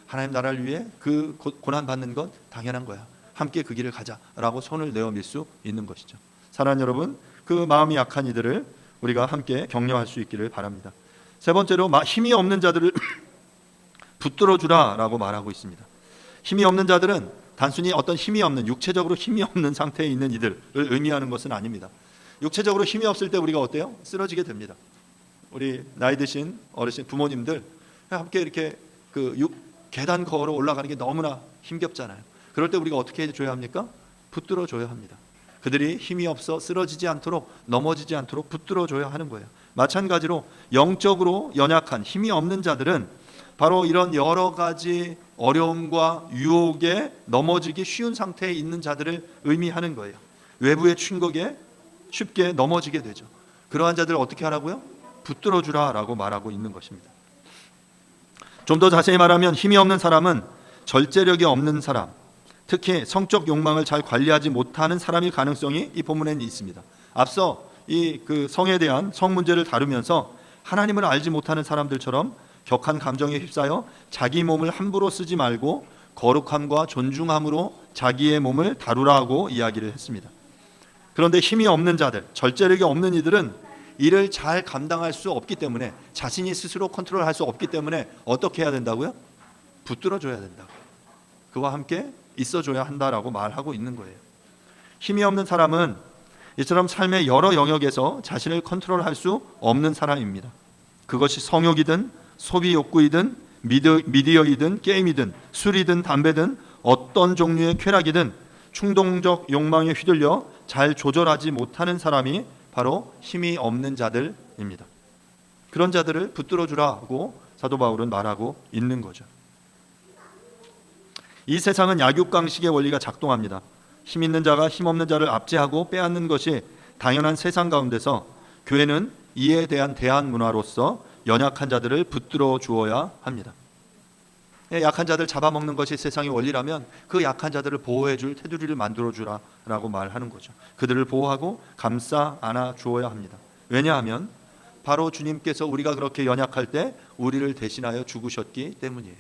하나님 나라를 위해 그 고난 받는 건 당연한 거야. 함께 그 길을 가자라고 손을 내어밀 수 있는 것이죠. 사랑하는 여러분, 그 마음이 약한 이들을 우리가 함께 격려할 수 있기를 바랍니다. 세 번째로 힘이 없는 자들을 붙들어 주라라고 말하고 있습니다. 힘이 없는 자들은 단순히 어떤 힘이 없는, 육체적으로 힘이 없는 상태에 있는 이들을 의미하는 것은 아닙니다. 육체적으로 힘이 없을 때 우리가 어때요? 쓰러지게 됩니다. 우리 나이 드신 어르신 부모님들 함께 이렇게 계단 걸어 올라가는 게 너무나 힘겹잖아요. 그럴 때 우리가 어떻게 해줘야 합니까? 붙들어 줘야 합니다. 그들이 힘이 없어 쓰러지지 않도록, 넘어지지 않도록 붙들어 줘야 하는 거예요. 마찬가지로 영적으로 연약한 힘이 없는 자들은 바로 이런 여러 가지 어려움과 유혹에 넘어지기 쉬운 상태에 있는 자들을 의미하는 거예요. 외부의 충격에 쉽게 넘어지게 되죠. 그러한 자들을 어떻게 하라고요? 붙들어 주라라고 말하고 있는 것입니다. 좀 더 자세히 말하면 힘이 없는 사람은 절제력이 없는 사람, 특히 성적 욕망을 잘 관리하지 못하는 사람일 가능성이 이 본문에는 있습니다. 앞서 이 성에 대한 성 문제를 다루면서 하나님을 알지 못하는 사람들처럼 격한 감정에 휩싸여 자기 몸을 함부로 쓰지 말고 거룩함과 존중함으로 자기의 몸을 다루라고 이야기를 했습니다. 그런데 힘이 없는 자들, 절제력이 없는 이들은 이를 잘 감당할 수 없기 때문에, 자신이 스스로 컨트롤할 수 없기 때문에 어떻게 해야 된다고요? 붙들어줘야 된다고, 그와 함께 있어줘야 한다라고 말하고 있는 거예요. 힘이 없는 사람은 이처럼 삶의 여러 영역에서 자신을 컨트롤할 수 없는 사람입니다. 그것이 성욕이든 소비 욕구이든 미디어이든 게임이든 술이든 담배든 어떤 종류의 쾌락이든 충동적 욕망에 휘둘려 잘 조절하지 못하는 사람이 바로 힘이 없는 자들입니다. 그런 자들을 붙들어 주라고 사도 바울은 말하고 있는 거죠. 이 세상은 약육강식의 원리가 작동합니다. 힘 있는 자가 힘 없는 자를 압제하고 빼앗는 것이 당연한 세상 가운데서 교회는 이에 대한 대안 문화로서 연약한 자들을 붙들어 주어야 합니다. 약한 자들 잡아먹는 것이 세상의 원리라면 그 약한 자들을 보호해 줄 테두리를 만들어 주라라고 말하는 거죠. 그들을 보호하고 감싸 안아 주어야 합니다. 왜냐하면 바로 주님께서 우리가 그렇게 연약할 때 우리를 대신하여 죽으셨기 때문이에요.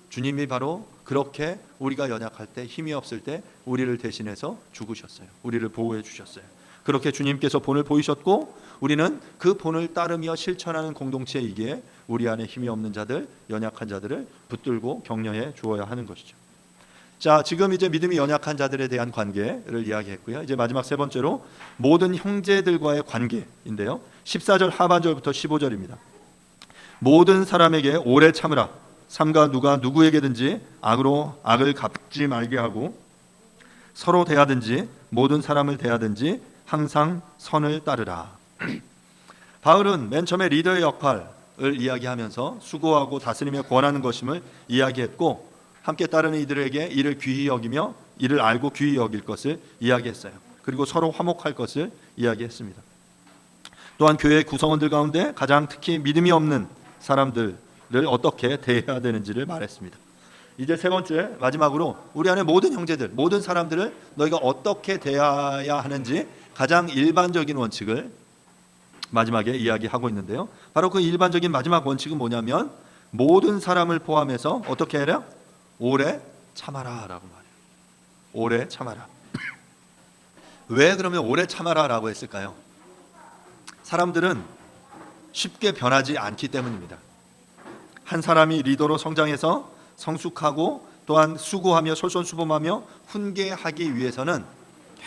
주님이 바로 그렇게 우리가 연약할 때, 힘이 없을 때 우리를 대신해서 죽으셨어요. 우리를 보호해 주셨어요. 그렇게 주님께서 본을 보이셨고 우리는 그 본을 따르며 실천하는 공동체이기에 우리 안에 힘이 없는 자들, 연약한 자들을 붙들고 격려해 주어야 하는 것이죠. 자, 지금 이제 믿음이 연약한 자들에 대한 관계를 이야기했고요. 이제 마지막 세 번째로 모든 형제들과의 관계인데요. 14절 하반절부터 15절입니다. 모든 사람에게 오래 참으라. 삼가 누가 누구에게든지 악으로 악을 갚지 말게 하고 서로 대하든지 모든 사람을 대하든지 항상 선을 따르라. 바울은 맨 처음에 리더의 역할을 이야기하면서 수고하고 다스리며 권하는 것임을 이야기했고 함께 따르는 이들에게 이를 귀히 여기며 이를 알고 귀히 여길 것을 이야기했어요. 그리고 서로 화목할 것을 이야기했습니다. 또한 교회 구성원들 가운데 가장 특히 믿음이 없는 사람들을 어떻게 대해야 되는지를 말했습니다. 이제 세 번째 마지막으로 우리 안에 모든 형제들, 모든 사람들을 너희가 어떻게 대해야 하는지 가장 일반적인 원칙을 마지막에 이야기하고 있는데요. 바로 그 일반적인 마지막 원칙은 뭐냐면 모든 사람을 포함해서 어떻게 해라? 오래 참아라라고 말해요. 오래 참아라. 왜 그러면 오래 참아라라고 했을까요? 사람들은 쉽게 변하지 않기 때문입니다. 한 사람이 리더로 성장해서 성숙하고 또한 수고하며 솔선수범하며 훈계하기 위해서는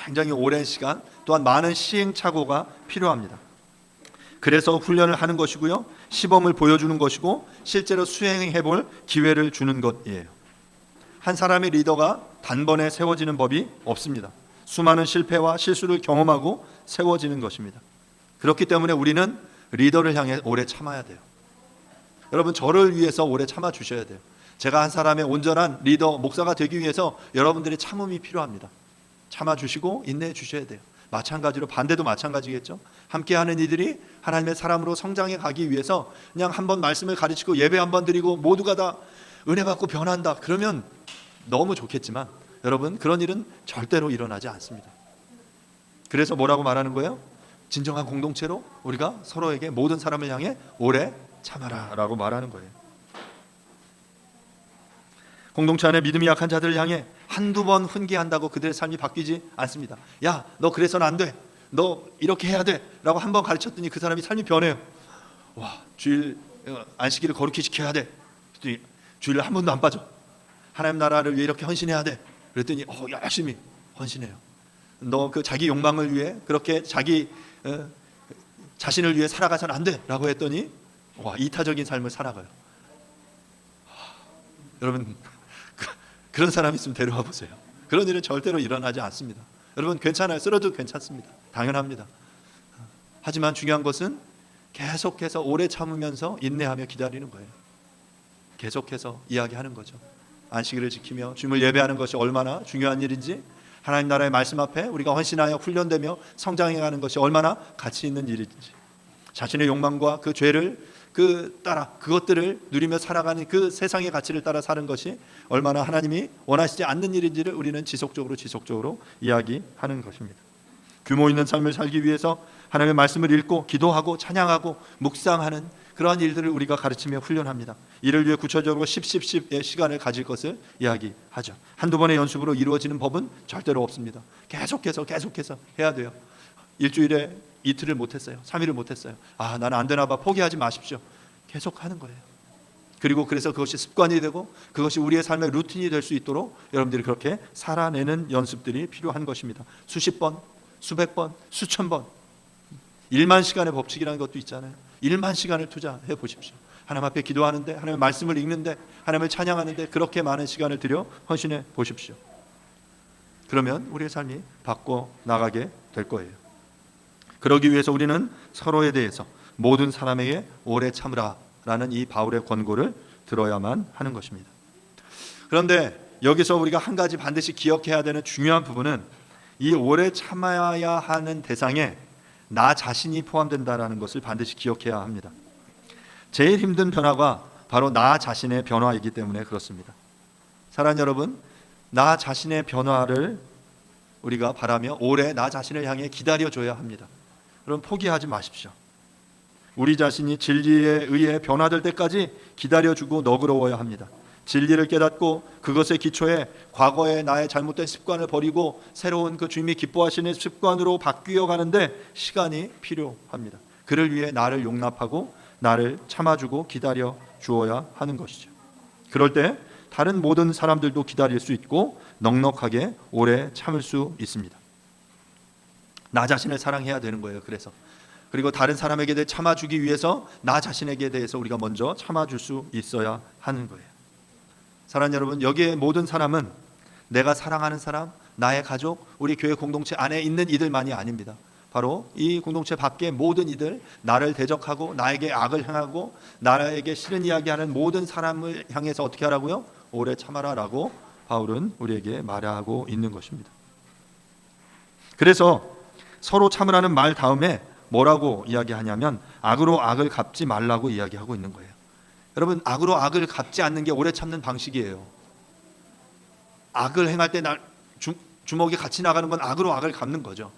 굉장히 오랜 시간 또한 많은 시행착오가 필요합니다. 그래서 훈련을 하는 것이고요, 시범을 보여주는 것이고 실제로 수행해 볼 기회를 주는 것이에요. 한 사람의 리더가 단번에 세워지는 법이 없습니다. 수많은 실패와 실수를 경험하고 세워지는 것입니다. 그렇기 때문에 우리는 리더를 향해 오래 참아야 돼요. 여러분, 저를 위해서 오래 참아 주셔야 돼요. 제가 한 사람의 온전한 리더, 목사가 되기 위해서 여러분들의 참음이 필요합니다. 참아 주시고 인내해 주셔야 돼요. 마찬가지로 반대도 마찬가지겠죠. 함께하는 이들이 하나님의 사람으로 성장해 가기 위해서 그냥 한번 말씀을 가르치고 예배 한번 드리고 모두가 다 은혜 받고 변한다, 그러면 너무 좋겠지만 여러분, 그런 일은 절대로 일어나지 않습니다. 그래서 뭐라고 말하는 거예요? 진정한 공동체로 우리가 서로에게 모든 사람을 향해 오래 참아라 라고 말하는 거예요. 공동체 안에 믿음이 약한 자들을 향해 한두 번 훈계한다고 그들의 삶이 바뀌지 않습니다. 야, 너 그래서는 안 돼, 너 이렇게 해야 돼 라고 한번 가르쳤더니 그 사람이 삶이 변해요. 와, 주일 안식일을 거룩히 지켜야 돼, 그랬더니 주일 한 번도 안 빠져. 하나님 나라를 위해 이렇게 헌신해야 돼, 그랬더니 열심히 헌신해요. 너 그 자기 욕망을 위해 그렇게 자기 자신을 위해 살아가서는 안 돼 라고 했더니 이타적인 삶을 살아가요. 여러분, 그런 사람 있으면 데려와 보세요. 그런 일은 절대로 일어나지 않습니다. 여러분, 괜찮아요. 쓰러져도 괜찮습니다. 당연합니다. 하지만 중요한 것은 계속해서 오래 참으면서 인내하며 기다리는 거예요. 계속해서 이야기하는 거죠. 안식일을 지키며 주님을 예배하는 것이 얼마나 중요한 일인지, 하나님 나라의 말씀 앞에 우리가 헌신하여 훈련되며 성장해가는 것이 얼마나 가치 있는 일인지, 자신의 욕망과 그 죄를 따라 그것들을 누리며 살아가는 그 세상의 가치를 따라 사는 것이 얼마나 하나님이 원하시지 않는 일인지를 우리는 지속적으로 이야기하는 것입니다. 규모 있는 삶을 살기 위해서 하나님의 말씀을 읽고 기도하고 찬양하고 묵상하는 그러한 일들을 우리가 가르치며 훈련합니다. 이를 위해 구체적으로 10의 시간을 가질 것을 이야기하죠. 한두 번의 연습으로 이루어지는 법은 절대로 없습니다. 계속해서 해야 돼요. 일주일에 이틀을 못했어요. 3일을 못했어요. 나는 안 되나 봐. 포기하지 마십시오. 계속 하는 거예요. 그리고 그래서 그것이 습관이 되고 그것이 우리의 삶의 루틴이 될 수 있도록 여러분들이 그렇게 살아내는 연습들이 필요한 것입니다. 수십 번, 수백 번, 수천 번. 1만 시간의 법칙이라는 것도 있잖아요. 1만 시간을 투자해 보십시오. 하나님 앞에 기도하는데, 하나님의 말씀을 읽는데, 하나님을 찬양하는데 그렇게 많은 시간을 들여 헌신해 보십시오. 그러면 우리의 삶이 바꿔 나가게 될 거예요. 그러기 위해서 우리는 서로에 대해서 모든 사람에게 오래 참으라 라는 이 바울의 권고를 들어야만 하는 것입니다. 그런데 여기서 우리가 한 가지 반드시 기억해야 되는 중요한 부분은 이 오래 참아야 하는 대상에 나 자신이 포함된다는 것을 반드시 기억해야 합니다. 제일 힘든 변화가 바로 나 자신의 변화이기 때문에 그렇습니다. 사랑하는 여러분, 나 자신의 변화를 우리가 바라며 오래 나 자신을 향해 기다려줘야 합니다. 여러분, 포기하지 마십시오. 우리 자신이 진리에 의해 변화될 때까지 기다려주고 너그러워야 합니다. 진리를 깨닫고 그것의 기초에 과거의 나의 잘못된 습관을 버리고 새로운 그 주님이 기뻐하시는 습관으로 바뀌어 가는데 시간이 필요합니다. 그를 위해 나를 용납하고 나를 참아주고 기다려 주어야 하는 것이죠. 그럴 때 다른 모든 사람들도 기다릴 수 있고 넉넉하게 오래 참을 수 있습니다. 나 자신을 사랑해야 되는 거예요. 그리고 다른 사람에게 대해 참아주기 위해서 나 자신에게 대해서 우리가 먼저 참아줄 수 있어야 하는 거예요. 사랑하는 여러분, 여기에 모든 사람은 내가 사랑하는 사람, 나의 가족, 우리 교회 공동체 안에 있는 이들만이 아닙니다. 바로 이 공동체 밖의 모든 이들, 나를 대적하고 나에게 악을 행하고 나에게 싫은 이야기하는 모든 사람을 향해서 어떻게 하라고요? 오래 참아라라고 바울은 우리에게 말하고 있는 것입니다. 그래서 서로 참으라는 말 다음에 뭐라고 이야기하냐면 악으로 악을 갚지 말라고 이야기하고 있는 거예요. 여러분, 악으로 악을 갚지 않는 게 오래 참는 방식이에요. 악을 행할 때 주먹이 같이 나가는 건 악으로 악을 갚는 거죠.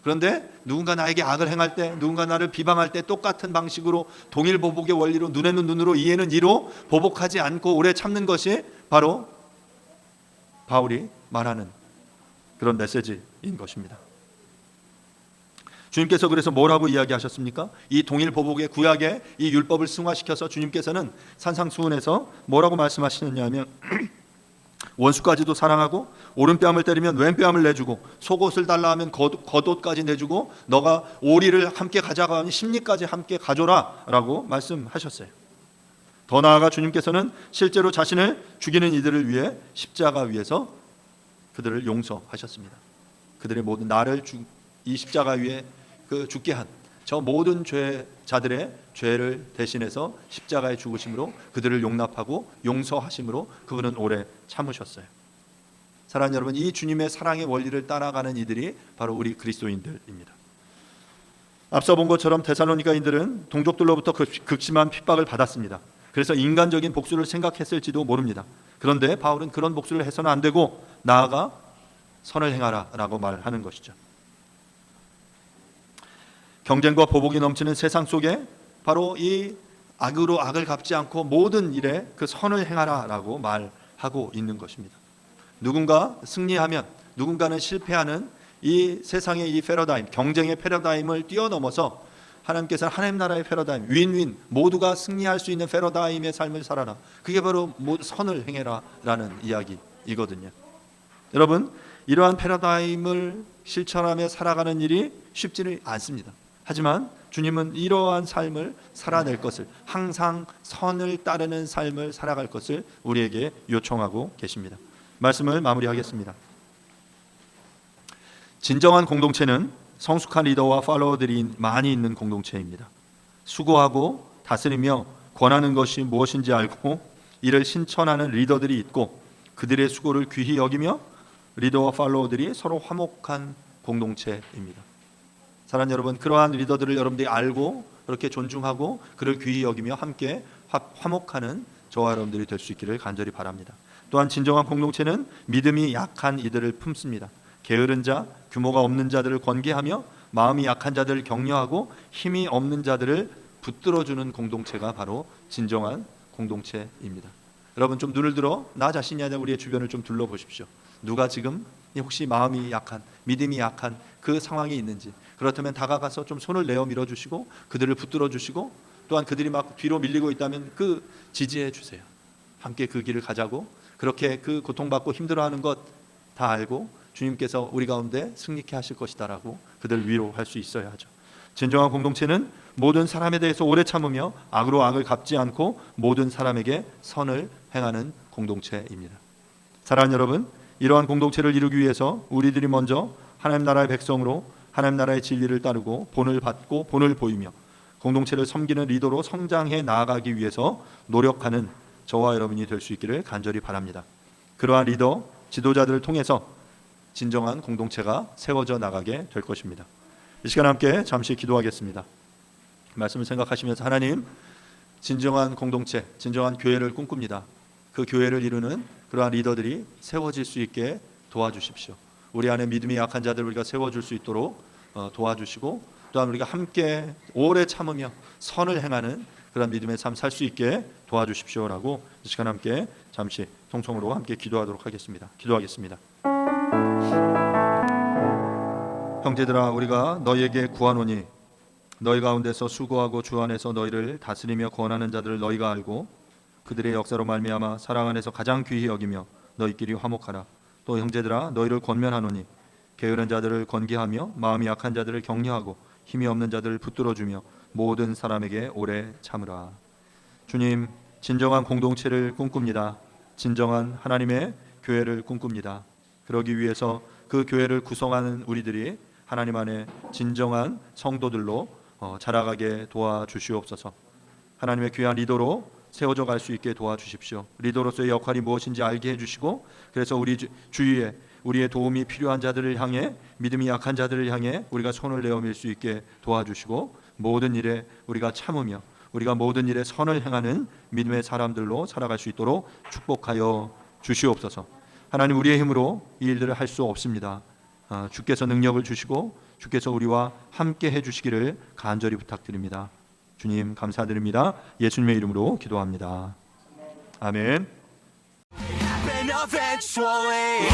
그런데 누군가 나에게 악을 행할 때, 누군가 나를 비방할 때 똑같은 방식으로 동일 보복의 원리로 눈에는 눈으로 이에는 이로 보복하지 않고 오래 참는 것이 바로 바울이 말하는 그런 메시지인 것입니다. 주님께서 그래서 뭐라고 이야기하셨습니까? 이 동일 보복의 구약의 이 율법을 승화시켜서 주님께서는 산상수훈에서 뭐라고 말씀하시느냐 하면 원수까지도 사랑하고 오른뺨을 때리면 왼뺨을 내주고 속옷을 달라 하면 겉옷까지 내주고 너가 오리를 함께 가져가 하니 심리까지 함께 가져라 라고 말씀하셨어요. 더 나아가 주님께서는 실제로 자신을 죽이는 이들을 위해 십자가 위에서 그들을 용서하셨습니다. 그들의 모든 나를 이 십자가 위에 죽게 한 저 모든 죄자들의 죄를 대신해서 십자가에 죽으심으로 그들을 용납하고 용서하심으로 그분은 오래 참으셨어요. 사랑하는 여러분, 이 주님의 사랑의 원리를 따라가는 이들이 바로 우리 그리스도인들입니다. 앞서 본 것처럼 데살로니가인들은 동족들로부터 극심한 핍박을 받았습니다. 그래서 인간적인 복수를 생각했을지도 모릅니다. 그런데 바울은 그런 복수를 해서는 안 되고 나아가 선을 행하라 라고 말하는 것이죠. 경쟁과 보복이 넘치는 세상 속에 바로 이 악으로 악을 갚지 않고 모든 일에 그 선을 행하라 라고 말하고 있는 것입니다. 누군가 승리하면 누군가는 실패하는 이 세상의 이 패러다임, 경쟁의 패러다임을 뛰어넘어서 하나님께서는 하나님 나라의 패러다임, 윈윈, 모두가 승리할 수 있는 패러다임의 삶을 살아라. 그게 바로 선을 행해라 라는 이야기이거든요. 여러분, 이러한 패러다임을 실천하며 살아가는 일이 쉽지는 않습니다. 하지만 주님은 이러한 삶을 살아낼 것을, 항상 선을 따르는 삶을 살아갈 것을 우리에게 요청하고 계십니다. 말씀을 마무리하겠습니다. 진정한 공동체는 성숙한 리더와 팔로워들이 많이 있는 공동체입니다. 수고하고 다스리며 권하는 것이 무엇인지 알고 이를 실천하는 리더들이 있고 그들의 수고를 귀히 여기며 리더와 팔로워들이 서로 화목한 공동체입니다. 사랑하는 여러분, 그러한 리더들을 여러분들이 알고 그렇게 존중하고 그를 귀히 여기며 함께 화목하는 저와 여러분들이 될 수 있기를 간절히 바랍니다. 또한 진정한 공동체는 믿음이 약한 이들을 품습니다. 게으른 자, 규모가 없는 자들을 권계하며 마음이 약한 자들을 격려하고 힘이 없는 자들을 붙들어주는 공동체가 바로 진정한 공동체입니다. 여러분, 좀 눈을 들어 나 자신이 아니라 우리의 주변을 좀 둘러보십시오. 누가 지금 혹시 마음이 약한, 믿음이 약한 그 상황이 있는지, 그렇다면 다가가서 좀 손을 내어 밀어주시고 그들을 붙들어주시고 또한 그들이 막 뒤로 밀리고 있다면 그 지지해 주세요. 함께 그 길을 가자고. 그렇게 그 고통받고 힘들어하는 것 다 알고 주님께서 우리 가운데 승리케 하실 것이다라고 그들을 위로할 수 있어야 하죠. 진정한 공동체는 모든 사람에 대해서 오래 참으며 악으로 악을 갚지 않고 모든 사람에게 선을 행하는 공동체입니다. 사랑하는 여러분, 이러한 공동체를 이루기 위해서 우리들이 먼저 하나님 나라의 백성으로 하나님 나라의 진리를 따르고 본을 받고 본을 보이며 공동체를 섬기는 리더로 성장해 나아가기 위해서 노력하는 저와 여러분이 될 수 있기를 간절히 바랍니다. 그러한 리더, 지도자들을 통해서 진정한 공동체가 세워져 나가게 될 것입니다. 이 시간 함께 잠시 기도하겠습니다. 말씀을 생각하시면서 하나님, 진정한 공동체, 진정한 교회를 꿈꿉니다. 그 교회를 이루는 그러한 리더들이 세워질 수 있게 도와주십시오. 우리 안에 믿음이 약한 자들 우리가 세워줄 수 있도록 도와주시고 또한 우리가 함께 오래 참으며 선을 행하는 그런 믿음의 삶 살 수 있게 도와주십시오라고 이 시간 함께 잠시 통성으로 함께 기도하도록 하겠습니다. 기도하겠습니다. 형제들아, 우리가 너희에게 구하노니 너희 가운데서 수고하고 주 안에서 너희를 다스리며 권하는 자들을 너희가 알고 그들의 역사로 말미암아 사랑 안에서 가장 귀히 여기며 너희끼리 화목하라. 또 형제들아, 너희를 권면하노니 게으른 자들을 권계하며 마음이 약한 자들을 격려하고 힘이 없는 자들을 붙들어주며 모든 사람에게 오래 참으라. 주님, 진정한 공동체를 꿈꿉니다. 진정한 하나님의 교회를 꿈꿉니다. 그러기 위해서 그 교회를 구성하는 우리들이 하나님 안에 진정한 성도들로 자라가게 도와주시옵소서. 하나님의 귀한 리더로 세워져 갈 수 있게 도와주십시오. 리더로서의 역할이 무엇인지 알게 해주시고, 그래서 우리 주위에 우리의 도움이 필요한 자들을 향해, 믿음이 약한 자들을 향해 우리가 손을 내어 밀 수 있게 도와주시고, 모든 일에 우리가 참으며 우리가 모든 일에 선을 행하는 믿음의 사람들로 살아갈 수 있도록 축복하여 주시옵소서. 하나님, 우리의 힘으로 이 일들을 할 수 없습니다. 주께서 능력을 주시고 주께서 우리와 함께 해주시기를 간절히 부탁드립니다. 주님 감사드립니다. 예수님의 이름으로 기도합니다. 아멘. Happen eventually.